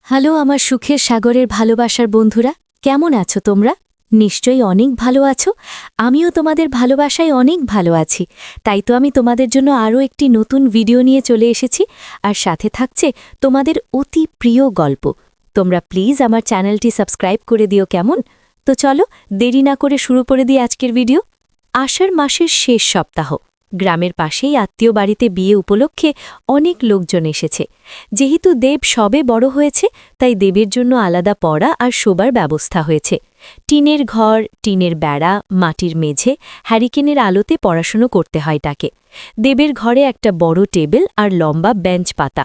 Hello আমার সুখের সাগরের ভালোবাসার বন্ধুরা, কেমন আছো তোমরা? নিশ্চয়ই অনেক ভালো আছো। আমিও তোমাদের ভালোবাসায় অনেক ভালো আছি। তাই তো আমি তোমাদের জন্য আরও একটি নতুন ভিডিও নিয়ে চলে এসেছি, আর সাথে থাকছে তোমাদের অতি প্রিয় গল্প। তোমরা প্লিজ আমার চ্যানেলটি সাবস্ক্রাইব করে দিও, কেমন? তো চলো দেরি না করে শুরু করে দিই আজকের ভিডিও। আষাঢ় মাসের শেষ সপ্তাহ। গ্রামের পাশেই আত্মীয় বাড়িতে বিয়ে উপলক্ষে অনেক লোকজন এসেছে। যেহেতু দেব সবে বড় হয়েছে, তাই দেবের জন্য আলাদা পড়া আর শোবার ব্যবস্থা হয়েছে। টিনের ঘর, টিনের বেড়া, মাটির মেঝে, হ্যারিকেনের আলোতে পড়াশুনো করতে হয় তাকে। দেবের ঘরে একটা বড় টেবিল আর লম্বা বেঞ্চ পাতা।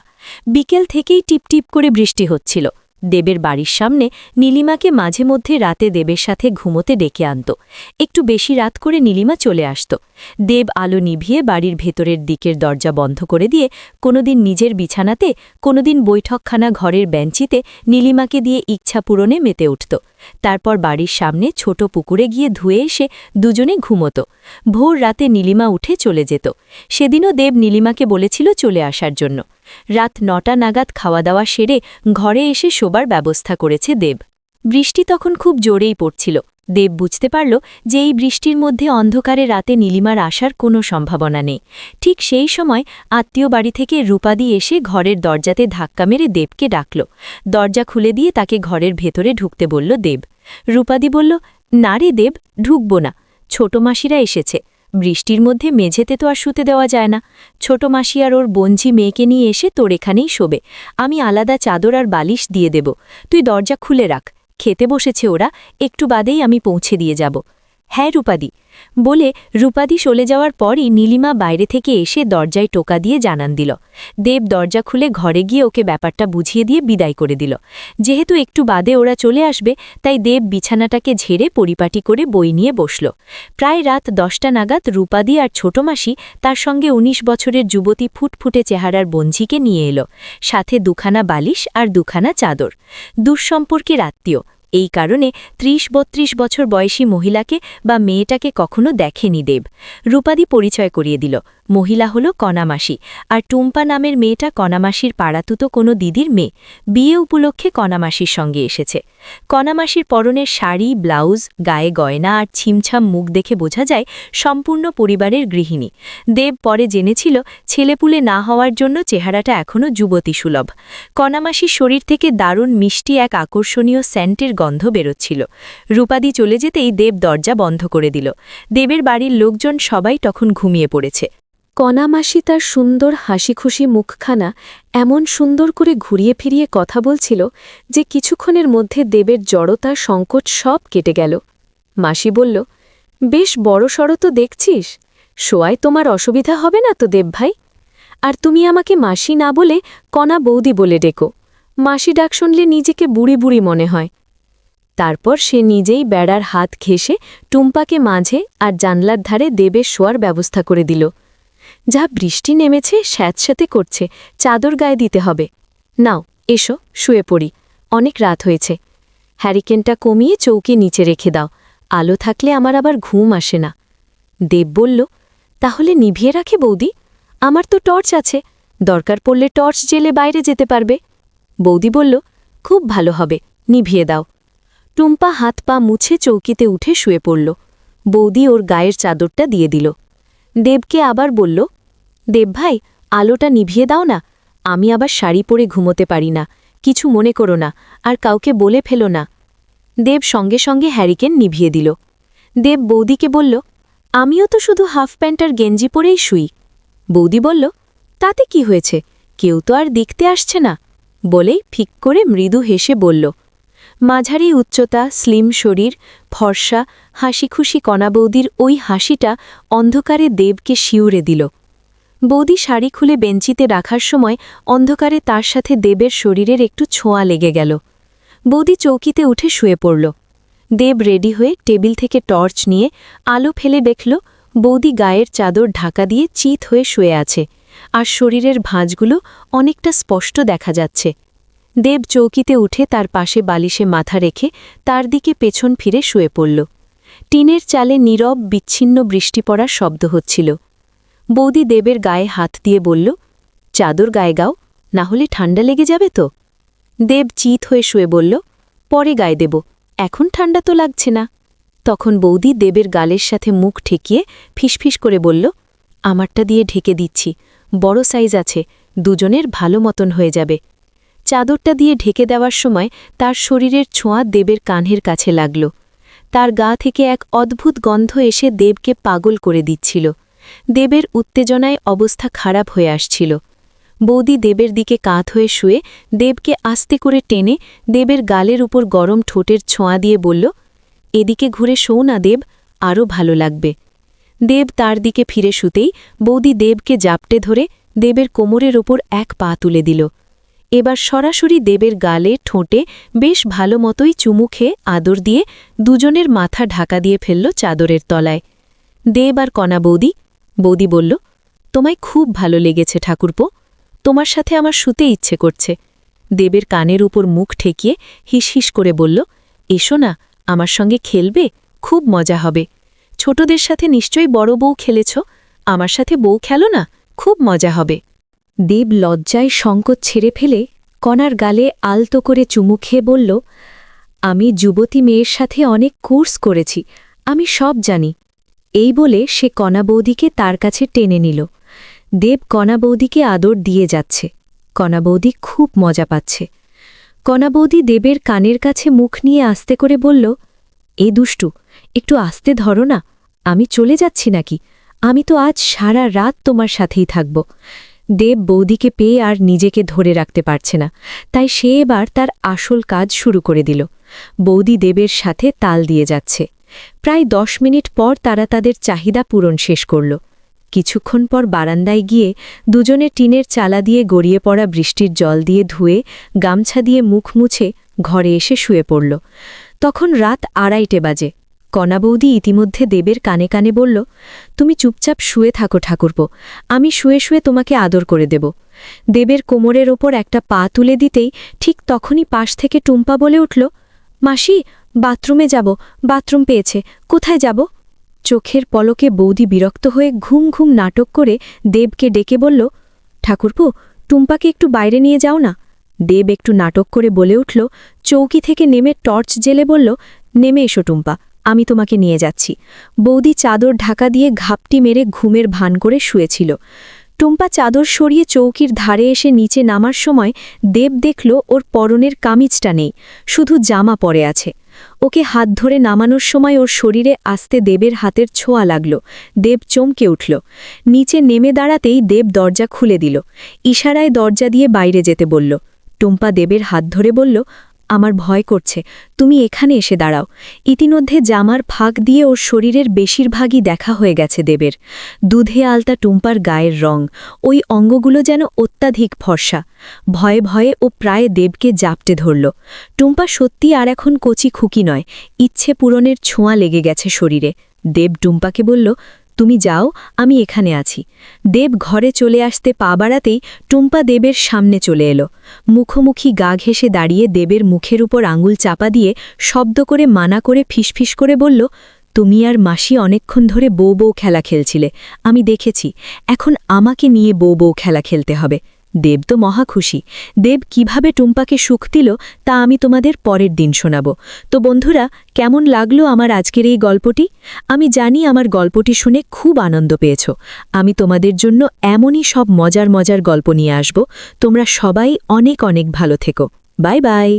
বিকেল থেকেই টিপটিপ করে বৃষ্টি হচ্ছিল। দেবের বাড়ির সামনে নীলিমাকে মাঝে মধ্যে রাতে দেবের সাথে ঘুমোতে ডেকে আনত। একটু বেশি রাত করে নীলিমা চলে আসত। দেব আলো নিভিয়ে বাড়ির ভেতরের দিকের দরজা বন্ধ করে দিয়ে কোনোদিন নিজের বিছানাতে, কোনোদিন বৈঠকখানা ঘরের বেঞ্চিতে নীলিমাকে দিয়ে ইচ্ছা পূরণে মেতে উঠত। তারপর বাড়ির সামনে ছোট পুকুরে গিয়ে ধুয়ে এসে দুজনে ঘুমোত। ভোর রাতে নীলিমা উঠে চলে যেত। সেদিনও দেব নীলিমাকে বলেছিল চলে আসার জন্য। রাত ৯টা নাগাদ খাওয়া দাওয়া সেরে ঘরে এসে শোবার ব্যবস্থা করেছে দেব। বৃষ্টি তখন খুব জোরেই পড়ছিল। দেব বুঝতে পারল যে এই বৃষ্টির মধ্যে অন্ধকারে রাতে নীলিমার আসার কোনো সম্ভাবনা নেই। ঠিক সেই সময় আত্মীয় বাড়ি থেকে রূপাদি এসে ঘরের দরজাতে ধাক্কা মেরে দেবকে ডাকল। দরজা খুলে দিয়ে তাকে ঘরের ভেতরে ঢুকতে বলল দেব। রূপাদি বলল, না রে দেব, ঢুকব না। ছোট মাসিরা এসেছে। বৃষ্টির মধ্যে মেঝেতে তো আর শুতে দেওয়া যায় না। ছোট মাসি আর ওর বঞ্ঝি মেয়েকে নিয়ে এসে তোর এখানেই শোবে। আমি আলাদা চাদর আর বালিশ দিয়ে দেব। তুই দরজা খুলে রাখ। খেতে বসেছে ওরা, একটু বাদেই আমি পৌঁছে দিয়ে যাব। হ্যাঁ রূপাদি, বলে রূপাদি চলে যাওয়ার পরই নীলিমা বাইরে থেকে এসে দরজায় টোকা দিয়ে জানান দিল। দেব দরজা খুলে ঘরে গিয়ে ওকে ব্যাপারটা বুঝিয়ে দিয়ে বিদায় করে দিল। যেহেতু একটু বাদে ওরা চলে আসবে, তাই দেব বিছানাটাকে ঝেড়ে পরিপাটি করে বই নিয়ে বসল। প্রায় রাত 10টা নাগাদ রূপাদি আর ছোট মাসি তার সঙ্গে ১৯ বছরের যুবতী ফুটফুটে চেহারার বঞ্ঝিকে নিয়ে এলো, সাথে দুখানা বালিশ আর দুখানা চাদর। দুঃসম্পর্কের আত্মীয়, এই কারণে ৩০-৩২ বছর বয়সী মহিলাকে বা মেয়েটাকে কখনো দেখেনি দেব। রূপাদি পরিচয় করিয়ে দিল। মহিলা হল কণামাসি, আর টুম্পা নামের মেয়েটা কণামাসির পাড়াতুতো কোনো দিদির মেয়ে। বিয়ে উপলক্ষে কণামাসির সঙ্গে এসেছে। কণামাসির পরনের শাড়ি, ব্লাউজ, গায়ে গয়না আর ছিমছাম মুখ দেখে বোঝা যায় সম্পূর্ণ পরিবারের গৃহিণী। দেব পরে জেনেছিল ছেলেপুলে না হওয়ার জন্য চেহারাটা এখনও যুবতী সুলভ। কণামাসির শরীর থেকে দারুণ মিষ্টি এক আকর্ষণীয় সেন্টের গন্ধ বেরোচ্ছিল। রূপাদি চলে যেতেই দেব দরজা বন্ধ করে দিল। দেবের বাড়ির লোকজন সবাই তখন ঘুমিয়ে পড়েছে। কণামাসি তার সুন্দর হাসিখুশি মুখখানা এমন সুন্দর করে ঘুরিয়ে ফিরিয়ে কথা বলছিল যে কিছুক্ষণের মধ্যে দেবের জড়তা সংকট সব কেটে গেল। মাসি বলল, বেশ বড়সড় তো দেখছিস, শোয়ায় তোমার অসুবিধা হবে না তো দেব ভাই? আর তুমি আমাকে মাসি না বলে কণা বৌদি বলে ডেকো। মাসি ডাক শুনলে নিজেকে বুড়ি বুড়ি মনে হয়। তারপর সে নিজেই বেড়ার হাত ঘেঁষে টুম্পাকে মাঝে আর জানলার ধারে দেবের শোয়ার ব্যবস্থা করে দিল। যা বৃষ্টি নেমেছে স্যাঁতস্যাঁতে করছে, চাদর গায়ে দিতে হবে। নাও এসো, শুয়ে পড়ি, অনেক রাত হয়েছে। হ্যারিকেনটা কমিয়ে চৌকি নিচে রেখে দাও, আলো থাকলে আমার আবার ঘুম আসে না। দেব বলল, তাহলে নিভিয়ে রাখে বৌদি? আমার তো টর্চ আছে, দরকার পড়লে টর্চ জেলে বাইরে যেতে পারবে। বৌদি বলল, খুব ভালো হবে, নিভিয়ে দাও। টুম্পা হাত পা মুছে চৌকিতে উঠে শুয়ে পড়ল। বৌদি ওর গায়ের চাদরটা দিয়ে দিল। দেবকে আবার বলল, দেব ভাই, আলোটা নিভিয়ে দাও না, আমি আবার শাড়ি পরে ঘুমোতে পারি না, কিছু মনে করো না, আর কাউকে বলে ফেলো না। দেব সঙ্গে সঙ্গে হ্যারিকেন নিভিয়ে দিল। দেব বৌদিকে বলল, আমিও তো শুধু হাফ প্যান্ট আর গেঞ্জি পরেই শুই। বৌদি বলল, তাতে কি হয়েছে, কেউ তো আর দেখতে আসছে না, বলেই ফিক করে মৃদু হেসে বলল। মাঝারি উচ্চতা, স্লিম শরীর, ফর্সা, হাসিখুশি কণা বৌদির ওই হাসিটা অন্ধকারে দেবকে শিউরে দিল। বৌদি শাড়ি খুলে বেঞ্চিতে রাখার সময় অন্ধকারে তার সাথে দেবের শরীরের একটু ছোঁয়া লেগে গেল। বৌদি চৌকিতে উঠে শুয়ে পড়ল। দেব রেডি হয়ে টেবিল থেকে টর্চ নিয়ে আলো ফেলে দেখল বৌদি গায়ের চাদর ঢাকা দিয়ে চিত হয়ে শুয়ে আছে, আর শরীরের ভাঁজগুলো অনেকটা স্পষ্ট দেখা যাচ্ছে। দেব চৌকিতে উঠে তার পাশে বালিশে মাথা রেখে তার দিকে পেছন ফিরে শুয়ে পড়ল। টিনের চালে নীরব বিচ্ছিন্ন বৃষ্টি পড়ার শব্দ হচ্ছিল। বৌদি দেবের গায়ে হাত দিয়ে বলল, চাদর গায়ে গাও, না হলে ঠান্ডা লেগে যাবে তো। দেব চিত হয়ে শুয়ে বলল, পরে গায়ে দেব, এখন ঠান্ডা তো লাগছে না। তখন বৌদি দেবের গালের সাথে মুখ ঠেকিয়ে ফিসফিস করে বলল, আমারটা দিয়ে ঢেকে দিচ্ছি, বড় সাইজ আছে, দুজনের ভালো মতন হয়ে যাবে। চাদরটা দিয়ে ঢেকে দেওয়ার সময় তার শরীরের ছোঁয়া দেবের কানের কাছে লাগল। তার গা থেকে এক অদ্ভুত গন্ধ এসে দেবকে পাগল করে দিচ্ছিল। দেবের উত্তেজনায় অবস্থা খারাপ হয়ে আসছিল। বৌদি দেবের দিকে কাত হয়ে শুয়ে দেবকে আস্তে করে টেনে দেবের গালের উপর গরম ঠোঁটের ছোঁয়া দিয়ে বলল, এদিকে ঘুরে শোও না দেব, আরও ভালো লাগবে। দেব তার দিকে ফিরে শুতেই বৌদি দেবকে জাপটে ধরে দেবের কোমরের ওপর এক পা তুলে দিল। এবার সরাসরি দেবের গালে ঠোঁটে বেশ ভালো মতোই চুমু খেয়ে আদর দিয়ে দুজনের মাথা ঢাকা দিয়ে ফেলল চাদরের তলায়। দেব আর কণা বৌদি বলল, তোমায় খুব ভালো লেগেছে ঠাকুরপো, তোমার সাথে আমার শুতে ইচ্ছে করছে। দেবের কানের উপর মুখ ঠেকিয়ে হিসহিস করে বলল, এসো না, আমার সঙ্গে খেলবে, খুব মজা হবে। ছোটদের সাথে নিশ্চয়ই বড় বউ খেলেছ, আমার সাথে বউ খেলো না, খুব মজা হবে। দেব লজ্জায় সংকোচ ছেড়ে ফেলে কণার গালে আলতো করে চুমু খেয়ে বলল, আমি যুবতী মেয়ের সাথে অনেক কোর্স করেছি, আমি সব জানি। এই বলে সে কণা বৌদিকে তার কাছে টেনে নিল। দেব কণা বৌদিকে আদর দিয়ে যাচ্ছে। কণা বৌদি খুব মজা পাচ্ছে। কণা বৌদি দেবের কানের কাছে মুখ নিয়ে আস্তে করে বলল, এ দুষ্টু, একটু আস্তে ধরো না, আমি চলে যাচ্ছি নাকি? আমি তো আজ সারা রাত তোমার সাথেই থাকব। দেব বৌদিকে পেয়ে আর নিজেকে ধরে রাখতে পারছে না, তাই সে এবার তার আসল কাজ শুরু করে দিল। বৌদি দেবের সাথে তাল দিয়ে যাচ্ছে। প্রায় 10 মিনিট পর তারা তাদের চাহিদা পূরণ শেষ করল। কিছুক্ষণ পর বারান্দায় গিয়ে দুজনে টিনের চালা দিয়ে গড়িয়ে পড়া বৃষ্টির জল দিয়ে ধুয়ে গামছা দিয়ে মুখ মুছে ঘরে এসে শুয়ে পড়ল। তখন রাত 2:30 বাজে। কণা বৌদি ইতিমধ্যে দেবের কানে কানে বলল, তুমি চুপচাপ শুয়ে থাকো ঠাকুরপো, আমি শুয়ে শুয়ে তোমাকে আদর করে দেব। দেবের কোমরের ওপর একটা পা তুলে দিতেই ঠিক তখনই পাশ থেকে টুম্পা বলে উঠল, মাসি, বাথরুমে যাব, বাথরুম পেয়েছে, কোথায় যাব? চোখের পলকে বৌদি বিরক্ত হয়ে ঘুম ঘুম নাটক করে দেবকে ডেকে বলল, ঠাকুরপো, টুম্পাকে একটু বাইরে নিয়ে যাও না। দেব একটু নাটক করে বলে উঠল, চৌকি থেকে নেমে টর্চ জেলে বলল, নেমে এসো টুম্পা, আমি তোমাকে নিয়ে যাচ্ছি। বৌদি চাদর ঢাকা দিয়ে ঘাপটি মেরে ঘুমের ভান করে শুয়েছিল। টুম্পা চাদর সরিয়ে চৌকির ধারে এসে নিচে নামার সময় দেব দেখল ওর পরনের কামিজটা নেই, শুধু জামা পরে আছে। ওকে হাত ধরে নামানোর সময় ওর শরীরে আস্তে দেবের হাতের ছোঁয়া লাগল। দেব চমকে উঠল। নিচে নেমে দাঁড়াতেই দেব দরজা খুলে দিল। ইশারায় দরজা দিয়ে বাইরে যেতে বলল। টুম্পা দেবের হাত ধরে বলল, আমার ভয় করছে, তুমি এখানে এসে দাঁড়াও। ইতিমধ্যে জামার ফাঁক দিয়ে ওর শরীরের বেশিরভাগই দেখা হয়ে গেছে দেবের। দুধে আলতা টুম্পার গায়ের রং, ওই অঙ্গগুলো যেন অত্যাধিক ফর্সা। ভয়ে ভয়ে ও প্রায় দেবকে জাপটে ধরল। টুম্পা সত্যি আর এখন কচি খুকি নয়, ইচ্ছে পূরণের ছোঁয়া লেগে গেছে শরীরে। দেব টুম্পাকে বলল, তুমি যাও, আমি এখানে আছি। দেব ঘরে চলে আসতে পা বাড়াতেই টুম্পা দেবের সামনে চলে এলো। মুখোমুখি গা ঘেঁষে দাঁড়িয়ে দেবের মুখের উপর আঙুল চাপা দিয়ে শব্দ করে মানা করে ফিসফিস করে বলল, তুমি আর মাসি অনেকক্ষণ ধরে বউ বউ খেলা খেলছিলে, আমি দেখেছি, এখন আমাকে নিয়ে বউ বউ খেলা খেলতে হবে। দেব তো মহা খুশি। দেব কিভাবে টুম্পাকে সুখ দিল তা আমি তোমাদের পরের দিন শোনাব। তো বন্ধুরা, কেমন লাগলো আমার আজকের এই গল্পটি? আমি জানি আমার গল্পটি শুনে খুব আনন্দ পেয়েছ। আমি তোমাদের জন্য এমনই সব মজার মজার গল্প নিয়ে আসব। তোমরা সবাই অনেক অনেক ভালো থেকো। Bye bye.